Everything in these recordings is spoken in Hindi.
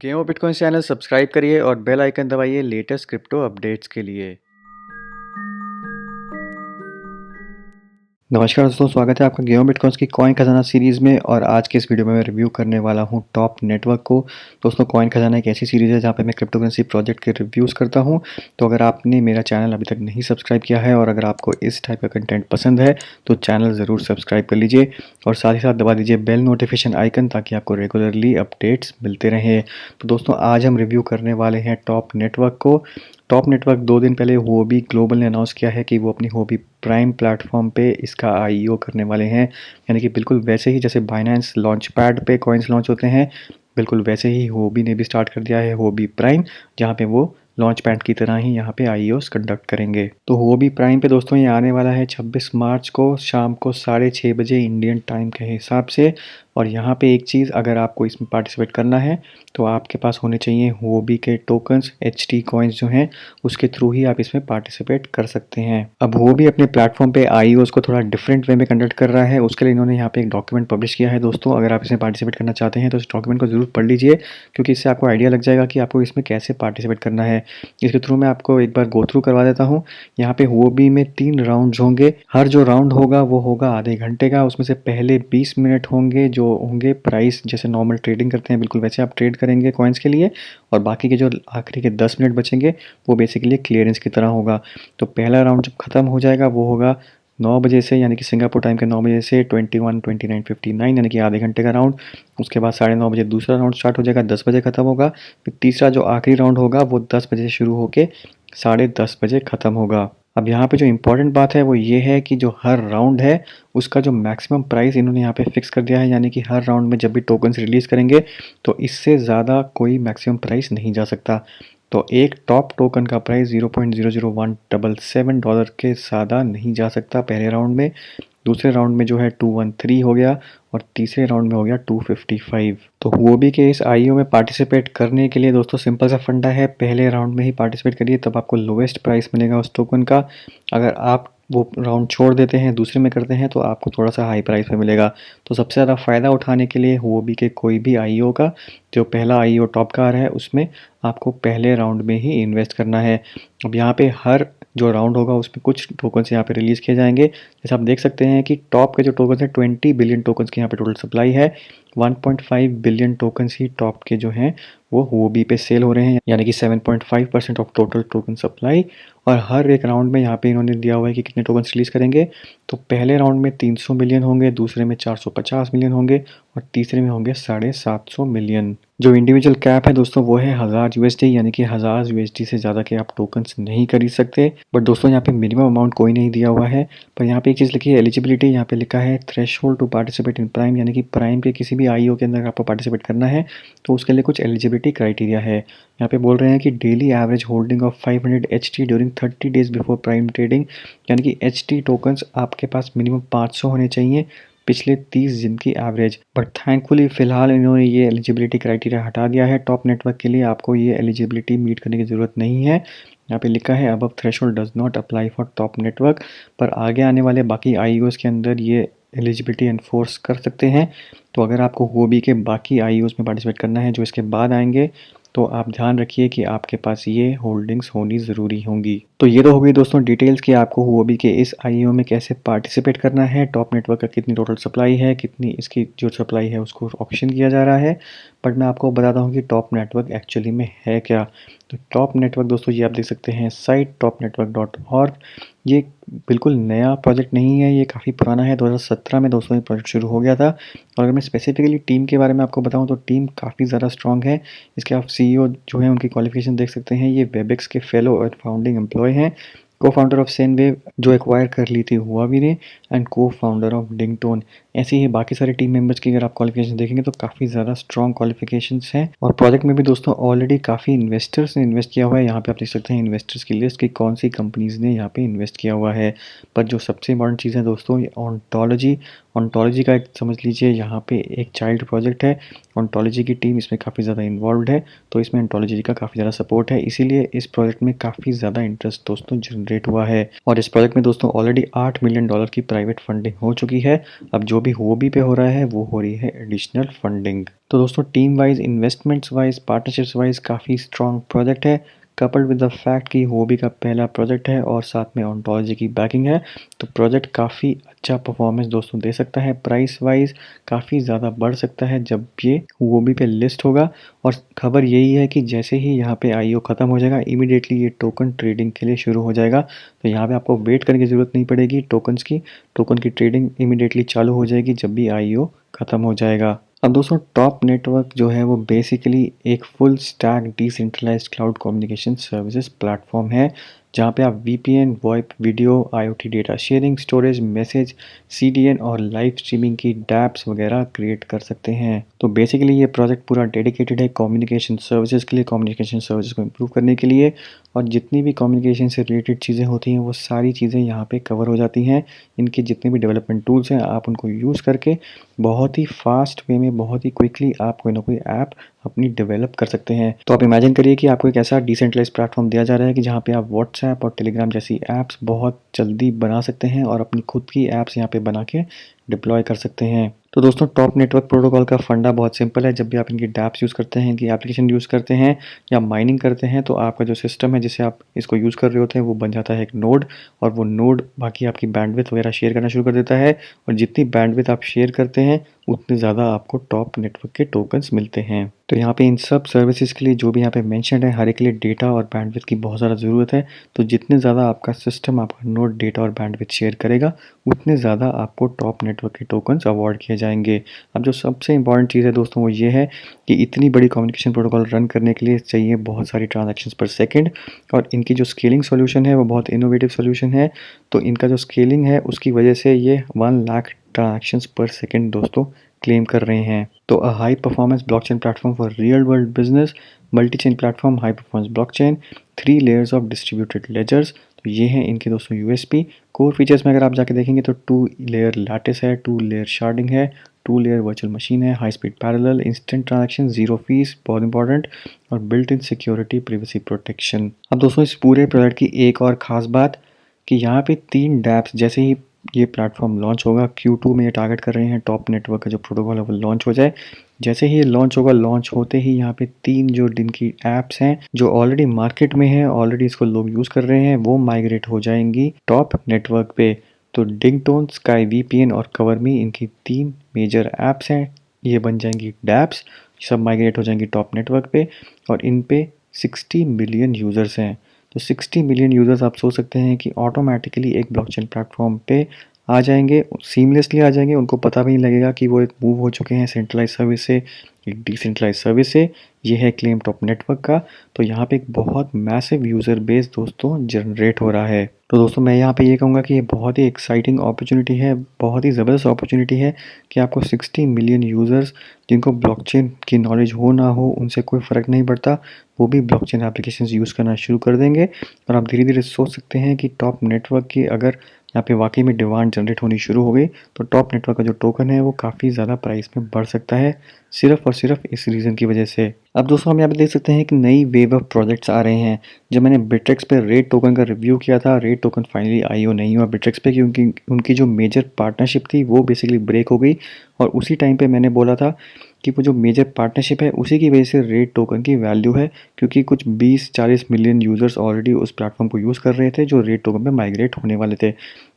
Game of bitcoin channel subscribe करिए और बेल आइकन दबाइए लेटेस्ट क्रिप्टो अपडेट्स के लिए। नमस्कार दोस्तों, स्वागत है आपका गेम ऑफ बिटकॉइंस की कॉइन खजाना सीरीज़ में। और आज के इस वीडियो में मैं रिव्यू करने वाला हूं टॉप नेटवर्क को। दोस्तों, कॉइन खजाना एक ऐसी सीरीज़ है जहां पे मैं क्रिप्टो करेंसी प्रोजेक्ट के रिव्यूज़ करता हूं। तो अगर आपने मेरा चैनल अभी तक नहीं सब्सक्राइब किया है और अगर आपको इस टाइप का कंटेंट पसंद है तो चैनल ज़रूर सब्सक्राइब कर लीजिए और साथ ही साथ दबा दीजिए बेल नोटिफिकेशन आइकन ताकि आपको रेगुलरली अपडेट्स मिलते रहें। तो दोस्तों, आज हम रिव्यू करने वाले हैं टॉप नेटवर्क को। टॉप नेटवर्क 2 दिन पहले हुओबी ग्लोबल ने अनाउंस किया है कि वो अपनी हुओबी प्राइम प्लेटफॉर्म पे इसका आईईओ करने वाले हैं। यानी कि बिल्कुल वैसे ही जैसे बाइनेंस लॉन्च पैड पे कॉइन्स लॉन्च होते हैं, बिल्कुल वैसे ही हुओबी ने भी स्टार्ट कर दिया है हुओबी प्राइम, जहाँ पे वो लॉन्च पैड की तरह ही यहाँ पे आईईओस कंडक्ट करेंगे। तो हुओबी प्राइम पे दोस्तों ये आने वाला है 26 मार्च को शाम को 6:30 बजे इंडियन टाइम के हिसाब से। और यहाँ पे एक चीज़, अगर आपको इसमें पार्टिसिपेट करना है तो आपके पास होने चाहिए हुओबी के टोकन्स HT कॉइन्स जो हैं, उसके थ्रू ही आप इसमें पार्टिसिपेट कर सकते हैं। अब वो भी अपने प्लेटफॉर्म पे आईईओस को थोड़ा डिफरेंट वे में कंडक्ट कर रहा है। उसके लिए इन्होंने यहाँ पे एक डॉक्यूमेंट पब्लिश किया है। दोस्तों, अगर आप इसमें पार्टिसिपेट करना चाहते हैं तो इस डॉक्यूमेंट को ज़रूर पढ़ लीजिए, क्योंकि इससे आपको आइडिया लग जाएगा कि आपको इसमें कैसे पार्टिसिपेट करना है। इसके थ्रू मैं आपको एक बार गो थ्रू करवा देता हूँ। यहाँ पे हुओबी में 3 राउंड्स होंगे। हर जो राउंड होगा वो होगा आधे घंटे का। उसमें से पहले 20 मिनट होंगे जो होंगे प्राइस जैसे नॉर्मल ट्रेडिंग करते हैं, बिल्कुल वैसे आप ट्रेड करेंगे कॉइन्स के लिए। और बाकी के जो आखिरी के 10 मिनट बचेंगे वो बेसिकली क्लियरेंस की तरह होगा। तो पहला राउंड जब खत्म हो जाएगा वो होगा 9 बजे से, यानी कि सिंगापुर टाइम के 9 बजे से 21, 29, 59, यानी कि आधे घंटे का राउंड। उसके बाद 9:30 बजे दूसरा राउंड स्टार्ट हो जाएगा, 10 बजे खत्म होगा। फिर तीसरा जो आखिरी राउंड होगा वो 10 बजे से शुरू होके 10:30 बजे खत्म होगा। अब यहाँ पे जो इम्पोर्टेंट बात है वो ये है कि जो हर राउंड है उसका जो मैक्सिमम प्राइस इन्होंने यहाँ पे फिक्स कर दिया है। यानी कि हर राउंड में जब भी टोकन्स रिलीज़ करेंगे तो इससे ज़्यादा कोई मैक्सिमम प्राइस नहीं जा सकता। तो एक टॉप टोकन का प्राइस $0.00177 के ज़्यादा नहीं जा सकता पहले राउंड में। दूसरे राउंड में जो है 213 हो गया और तीसरे राउंड में हो गया 255। तो हुओबी के इस आईईओ में पार्टिसिपेट करने के लिए दोस्तों सिंपल सा फंडा है, पहले राउंड में ही पार्टिसिपेट करिए, तब आपको लोवेस्ट प्राइस मिलेगा उस टोकन का। अगर आप वो राउंड छोड़ देते हैं, दूसरे में करते हैं, तो आपको थोड़ा सा हाई प्राइस पे मिलेगा। तो सबसे ज़्यादा फ़ायदा उठाने के लिए हुओबी के कोई भी आईईओ का जो पहला आईईओ टॉप का है उसमें आपको पहले राउंड में ही इन्वेस्ट करना है। अब यहाँ पे हर जो राउंड होगा उसमें कुछ टोकन्स यहाँ पे रिलीज़ किए जाएंगे। जैसे आप देख सकते हैं कि टॉप के जो टोकन्स हैं 20 बिलियन टोकन्स की यहाँ पे टोटल सप्लाई है। 1.5 बिलियन टोकन्स ही टॉप के जो हैं वो हुओबी पे सेल हो रहे हैं, यानी कि 7.5% ऑफ टोटल टोकन सप्लाई। और हर एक राउंड में यहाँ पे इन्होंने दिया हुआ है कि कितने टोकन्स रिलीज़ करेंगे। तो पहले राउंड में 300 मिलियन होंगे, दूसरे में 450 मिलियन होंगे और तीसरे में होंगे 750 मिलियन। जो इंडिविजुअल कैप है दोस्तों वो है 1000 यूएसडी, यानी कि 1000 यूएसडी से ज़्यादा के आप टोकन्स नहीं खरीद सकते। बट दोस्तों यहाँ पे मिनिमम अमाउंट कोई नहीं दिया हुआ है। पर यहाँ पे एक चीज़ लिखी है एलिजिबिलिटी, यहाँ पे लिखा है threshold to participate in prime, यानी कि प्राइम के किसी भी आईईओ के अंदर आपको पार्टिसिपेट करना है तो उसके लिए कुछ एलिजिबिलिटी क्राइटेरिया है। यहाँ पे बोल रहे हैं कि daily average holding of 500 HT during 30 days before prime trading, यानी कि HT टोकन्स आपके पास मिनिमम 500 होने चाहिए पिछले 30 दिन की एवरेज। बट थैंकफुली फ़िलहाल इन्होंने ये एलिजिबिलिटी क्राइटेरिया हटा दिया है। टॉप नेटवर्क के लिए आपको ये एलिजिबिलिटी मीट करने की ज़रूरत नहीं है। यहाँ पे लिखा है above threshold does not apply for top network. पर आगे आने वाले बाकी आईईओस के अंदर ये एलिजिबिलिटी एनफोर्स कर सकते हैं। तो अगर आपको हुओबी के बाकी आईईओस में पार्टिसिपेट करना है जो इसके बाद आएंगे तो आप ध्यान रखिए कि आपके पास ये होल्डिंग्स होनी ज़रूरी होंगी। तो ये तो हो गई दोस्तों डिटेल्स कि आपको हुओबी के इस आईईओ में कैसे पार्टिसिपेट करना है, टॉप नेटवर्क का कितनी टोटल सप्लाई है, कितनी इसकी जो सप्लाई है उसको ऑप्शन किया जा रहा है। बट मैं आपको बताता हूँ कि टॉप नेटवर्क एक्चुअली में है क्या। तो टॉप नेटवर्क दोस्तों ये आप देख सकते हैं साइट topnetwork.org। ये बिल्कुल नया प्रोजेक्ट नहीं है, ये काफ़ी पुराना है। 2017 में दोस्तों ये प्रोजेक्ट शुरू हो गया था। और अगर मैं स्पेसिफिकली टीम के बारे में आपको बताऊं तो टीम काफ़ी ज़्यादा स्ट्रॉन्ग है। इसके आप सीईओ जो है उनकी क्वालिफिकेशन देख सकते हैं। ये वेबएक्स के फेलो और फाउंडिंग एम्प्लॉय हैं, को फाउंडर ऑफ सेनवेव जो एक्वायर कर ली थी हुआवी ने, एंड को फाउंडर ऑफ डिंगटोन। ऐसे ही बाकी सारे टीम मेंबर्स की अगर आप क्वालिफिकेशन देखेंगे तो काफ़ी ज़्यादा स्ट्रॉन्ग क्वालिफिकेशंस हैं। और प्रोजेक्ट में भी दोस्तों ऑलरेडी काफ़ी इन्वेस्टर्स ने इन्वेस्ट किया हुआ है। यहाँ पे आप देख सकते हैं इन्वेस्टर्स की लिस्ट कि कौन सी कंपनीज ने यहाँ पे इन्वेस्ट किया हुआ है। पर जो सबसे इंपॉर्टेंट चीज़ है दोस्तों ये ऑन्टोलॉजी ओंटोलॉजी का एक समझ लीजिए यहाँ पे एक चाइल्ड प्रोजेक्ट है। ओंटोलॉजी की टीम इसमें काफ़ी ज़्यादा इन्वॉल्व है, तो इसमें ओंटोलॉजी का काफ़ी ज़्यादा सपोर्ट है, इसीलिए इस प्रोजेक्ट में काफ़ी ज़्यादा इंटरेस्ट दोस्तों जनरेट हुआ है। और इस प्रोजेक्ट में दोस्तों ऑलरेडी $8 मिलियन की प्राइवेट फंडिंग हो चुकी है। अब जो भी हुओबी पे हो रहा है वो हो रही है एडिशनल फंडिंग। तो दोस्तों team wise, investments wise, partnerships wise काफ़ी स्ट्रॉन्ग प्रोजेक्ट है। कपल्ड विद द फैक्ट कि हुओबी का पहला प्रोजेक्ट है और साथ में ओंटोलॉजी की बैकिंग है, तो प्रोजेक्ट काफ़ी अच्छा परफॉर्मेंस दोस्तों दे सकता है। प्राइस वाइज काफ़ी ज़्यादा बढ़ सकता है जब ये हुओबी पे लिस्ट होगा। और खबर यही है कि जैसे ही यहाँ पे आईओ ख़त्म हो जाएगा, इमीडिएटली ये टोकन ट्रेडिंग के लिए शुरू हो जाएगा। तो यहाँ पे आपको वेट करने की ज़रूरत नहीं पड़ेगी टोकन्स की। टोकन की ट्रेडिंग इमीडिएटली चालू हो जाएगी जब भी आईओ ख़त्म हो जाएगा। अब दोस्तों टॉप नेटवर्क जो है वो बेसिकली एक full stack decentralised cloud communication services platform है, जहाँ पे आप VPN, VoIP, video, IoT data sharing, storage, message, CDN और लाइव स्ट्रीमिंग की डैप्स वगैरह क्रिएट कर सकते हैं। तो बेसिकली ये प्रोजेक्ट पूरा डेडिकेटेड है कम्युनिकेशन सर्विसेज के लिए, कम्युनिकेशन सर्विसेज को इम्प्रूव करने के लिए। और जितनी भी कम्युनिकेशन से रिलेटेड चीज़ें होती हैं वो सारी चीज़ें यहाँ पे कवर हो जाती हैं। इनके जितने भी डेवलपमेंट टूल्स हैं आप उनको यूज़ करके बहुत ही फास्ट वे में, बहुत ही क्विकली आप कोई ना कोई ऐप अपनी डेवलप कर सकते हैं। तो आप इमेजिन करिए कि आपको एक ऐसा डिसेंट्रलाइज प्लेटफॉर्म दिया जा रहा है कि जहाँ पे आप व्हाट्सएप और टेलीग्राम जैसी ऐप्स बहुत जल्दी बना सकते हैं और अपनी खुद की ऐप्स यहाँ पे बना के डिप्लॉय कर सकते हैं। तो दोस्तों टॉप नेटवर्क प्रोटोकॉल का फंडा बहुत सिंपल है। जब भी आप इनकी डैप्स यूज़ करते हैं, इनकी एप्लीकेशन यूज़ करते हैं या माइनिंग करते हैं, तो आपका जो सिस्टम है जिसे आप इसको यूज़ कर रहे होते हैं वो बन जाता है एक नोड, और वो नोड बाकी आपकी बैंडविड्थ वगैरह शेयर करना शुरू कर देता है। और जितनी बैंडविड्थ आप शेयर करते हैं उतने ज़्यादा आपको टॉप नेटवर्क के टोकन्स मिलते हैं। तो यहाँ पे इन सब सर्विसेज के लिए जो भी यहाँ पे मेंशन्ड है, हर एक के लिए डेटा और बैंडविड्थ की बहुत ज़्यादा ज़रूरत है। तो जितने ज़्यादा आपका सिस्टम, आपका नोड डेटा और बैंडविड्थ शेयर करेगा, उतने ज़्यादा आपको टॉप नेटवर्क के टोकन्स अवॉर्ड किए जाएंगे। अब जो सबसे इंपॉर्टेंट चीज़ है दोस्तों वो ये है कि इतनी बड़ी कम्युनिकेशन प्रोटोकॉल रन करने के लिए चाहिए बहुत सारी ट्रांजैक्शंस पर सेकंड, और इनकी जो स्केलिंग सॉल्यूशन है वो बहुत इनोवेटिव सॉल्यूशन है। तो इनका जो स्केलिंग है उसकी वजह से ये 1 लाख ट्रांजैक्शंस पर सेकंड दोस्तों क्लेम कर रहे हैं। तो a high performance blockchain platform for real world business, multi chain platform, high performance blockchain, 3 layers of distributed ledgers. तो ये हैं इनके दोस्तों यूएसपी। कोर फीचर्स में अगर आप जाके देखेंगे तो 2 लेयर लैटिस है, 2 लेयर शार्डिंग है, 2 लेयर वर्चुअल मशीन है, high speed parallel, instant transaction, zero fees, बहुत इंपॉर्टेंट, और built in security, privacy protection. अब दोस्तों इस पूरे प्रोडक्ट की एक और खास बात कि यहाँ पे 3 डैप्स जैसे ही ये प्लेटफॉर्म लॉन्च होगा, Q2 में ये टारगेट कर रहे हैं टॉप नेटवर्क का जो प्रोटोकॉल है वो लॉन्च हो जाए। जैसे ही ये लॉन्च होगा, लॉन्च होते ही यहाँ पे 3 जो दिन की ऐप्स हैं जो ऑलरेडी मार्केट में है, ऑलरेडी इसको लोग यूज़ कर रहे हैं, वो माइग्रेट हो जाएंगी टॉप नेटवर्क पे। तो डिंगटोन, स्काई वीपीएन और कवरमी, इनकी 3 मेजर ऐप्स हैं, ये बन जाएंगी डैप्स, सब माइग्रेट हो जाएंगी टॉप नेटवर्क पे। और इन पे 60 मिलियन यूज़र्स हैं। तो 60 मिलियन यूज़र्स आप सोच सकते हैं कि ऑटोमेटिकली एक ब्लॉकचेन प्लेटफॉर्म पे आ जाएंगे, सीमलेसली आ जाएंगे, उनको पता भी नहीं लगेगा कि वो एक मूव हो चुके हैं सेंट्रलाइज सर्विस से एक डिसेंट्रलाइज सर्विस से। ये है क्लेम टॉप नेटवर्क का। तो यहाँ पे एक बहुत मैसिव यूज़र बेस दोस्तों जनरेट हो रहा है। तो दोस्तों मैं यहाँ पे ये कहूँगा कि ये बहुत ही एक्साइटिंग अपॉर्चुनिटी है, बहुत ही ज़बरदस्त अपॉर्चुनिटी है कि आपको 60 मिलियन यूज़र्स जिनको ब्लॉकचेन की नॉलेज हो ना हो उनसे कोई फ़र्क नहीं पड़ता, वो भी ब्लॉकचेन एप्लीकेशंस यूज़ करना शुरू कर देंगे। और आप धीरे धीरे सोच सकते हैं कि टॉप नेटवर्क की अगर यहाँ पे वाकई में डिमांड जनरेट होनी शुरू हो गई तो टॉप नेटवर्क का जो टोकन है वो काफ़ी ज़्यादा प्राइस में बढ़ सकता है, सिर्फ और सिर्फ इस रीज़न की वजह से। अब दोस्तों हम यहाँ पे देख सकते हैं कि नई वेव ऑफ प्रोजेक्ट्स आ रहे हैं। जब मैंने बिट्रेक्स पे रेड टोकन का रिव्यू किया था, रेड टोकन फाइनली आईओ नहीं हुआ बिट्रेक्स पे, क्योंकि उनकी जो मेजर पार्टनरशिप थी वो बेसिकली ब्रेक हो गई। और उसी टाइम पे मैंने बोला था कि वो जो मेजर पार्टनरशिप है उसी की वजह से रेड टोकन की वैल्यू है, क्योंकि कुछ 20-40 मिलियन यूज़र्स ऑलरेडी उस प्लेटफॉर्म को यूज़ कर रहे थे जो रेड टोकन पे माइग्रेट होने वाले थे।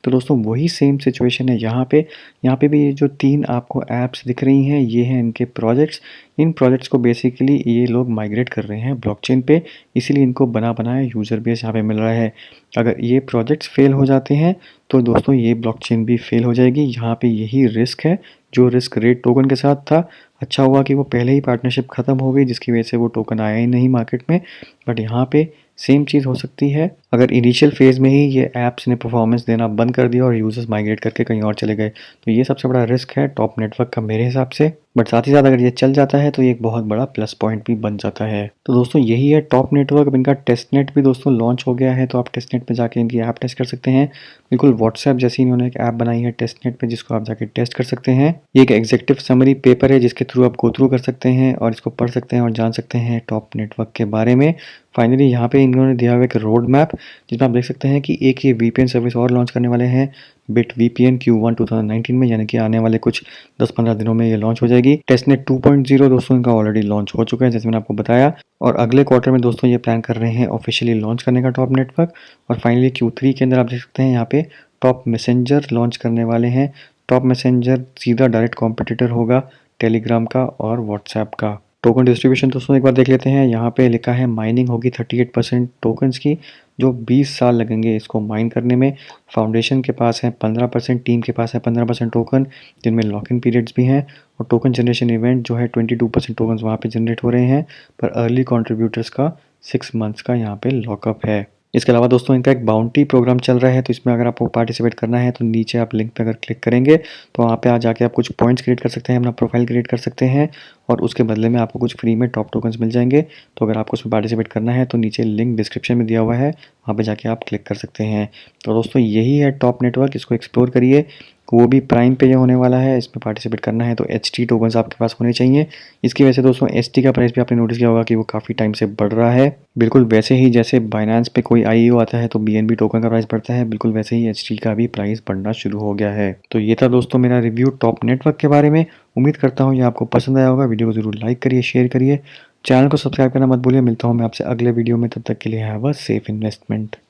तो दोस्तों वही सेम सिचुएशन है यहाँ पे भी ये जो 3 आपको ऐप्स दिख रही हैं ये हैं इनके प्रोजेक्ट्स। इन प्रोजेक्ट्स को बेसिकली ये लोग माइग्रेट कर रहे हैं ब्लॉकचेन पे, इसीलिए इनको बना बनाया यूज़र बेस यहाँ पे मिल रहा है। अगर ये प्रोजेक्ट्स फेल हो जाते हैं तो दोस्तों ये ब्लॉकचेन भी फेल हो जाएगी। यहाँ पे यही रिस्क है जो रिस्क रेड टोकन के साथ था। अच्छा हुआ कि वो पहले ही पार्टनरशिप ख़त्म हो गई जिसकी वजह से वो टोकन आया ही नहीं मार्केट में, बट यहाँ पे सेम चीज़ हो सकती है अगर इनिशियल फेज़ में ही ये ऐप्स ने परफॉर्मेंस देना बंद कर दिया और यूज़र्स माइग्रेट करके कहीं और चले गए, तो ये सबसे बड़ा रिस्क है टॉप नेटवर्क का मेरे हिसाब से। बट साथ ही साथ अगर ये चल जाता है तो ये एक बहुत बड़ा प्लस पॉइंट भी बन जाता है। तो दोस्तों यही है टॉप नेटवर्क। अब इनका टेस्टनेट भी दोस्तों लॉन्च हो गया है, तो आप टेस्टनेट में जाके इनकी ऐप टेस्ट कर सकते हैं। बिल्कुल व्हाट्सएप जैसी इन्होंने एक ऐप बनाई है टेस्टनेट पे, जिसको आप जाके टेस्ट कर सकते हैं। ये एक एग्जीक्यूटिव समरी पेपर है जिसके थ्रू आप गो थ्रू कर सकते हैं और इसको पढ़ सकते हैं और जान सकते हैं टॉप नेटवर्क के बारे में। फाइनली यहाँ पे इन्होंने दिया हुआ एक रोड मैप, जिसमें आप देख सकते हैं कि एक ये वीपीएन सर्विस और लॉन्च करने वाले हैं बिट वीपीएन Q1 2019 में, यानी कि आने वाले कुछ 10-15 दिनों में ये लॉन्च हो जाएगी। टेस्टनेट 2.0 दोस्तों इनका ऑलरेडी लॉन्च हो चुका है, जैसे मैंने आपको बताया, और अगले क्वार्टर में दोस्तों ये प्लान कर रहे हैं ऑफिशियली लॉन्च करने का टॉप नेटवर्क। और फाइनली Q3 के अंदर आप देख सकते हैं यहाँ पे टॉप मैसेंजर लॉन्च करने वाले हैं। टॉप मैसेंजर सीधा डायरेक्ट कॉम्पिटिटर होगा टेलीग्राम का और व्हाट्सएप का। टोकन डिस्ट्रीब्यूशन दोस्तों एक बार देख लेते हैं। यहाँ पे लिखा है माइनिंग होगी 38% टोकन्स की, जो 20 साल लगेंगे इसको माइन करने में। फाउंडेशन के पास है 15%, टीम के पास है 15% टोकन, जिनमें लॉक इन पीरियड्स भी हैं। और टोकन जनरेशन इवेंट जो है 22% टोकन्स वहाँ पे जनरेट हो रहे हैं, पर अर्ली कॉन्ट्रीब्यूटर्स का 6 मंथ्स का यहाँ पे लॉकअप है। इसके अलावा दोस्तों इनका एक बाउंटी प्रोग्राम चल रहा है, तो इसमें अगर आपको पार्टिसिपेट करना है तो नीचे आप लिंक पे अगर क्लिक करेंगे तो वहाँ पे आ जाके आप कुछ पॉइंट्स क्रिएट कर सकते हैं, अपना प्रोफाइल क्रिएट कर सकते हैं और उसके बदले में आपको कुछ फ्री में टॉप टोकन्स मिल जाएंगे। तो अगर आपको उसमें पार्टिसिपेट करना है तो नीचे लिंक डिस्क्रिप्शन में दिया हुआ है, वहाँ पे जाके आप क्लिक कर सकते हैं। तो दोस्तों यही है टॉप नेटवर्क, इसको एक्सप्लोर करिए। वो भी प्राइम पे ये होने वाला है, इसमें पार्टिसिपेट करना है तो HT टोकन्स आपके पास होने चाहिए। इसकी वजह से दोस्तों HT का प्राइस भी आपने नोटिस किया होगा कि वो काफ़ी टाइम से बढ़ रहा है। बिल्कुल वैसे ही जैसे बाइनेंस पे कोई IEO आता है तो BNB टोकन का प्राइस बढ़ता है, बिल्कुल वैसे ही HT का भी प्राइस बढ़ना शुरू हो गया है। तो ये था दोस्तों मेरा रिव्यू टॉप नेटवर्क के बारे में। उम्मीद करता हूँ ये आपको पसंद आया होगा। वीडियो को जरूर लाइक करिए, शेयर करिए, चैनल को सब्सक्राइब करना मत भूलिए। मिलता हूँ मैं आपसे अगले वीडियो में, तब तक के लिए हैव अ सेफ इन्वेस्टमेंट।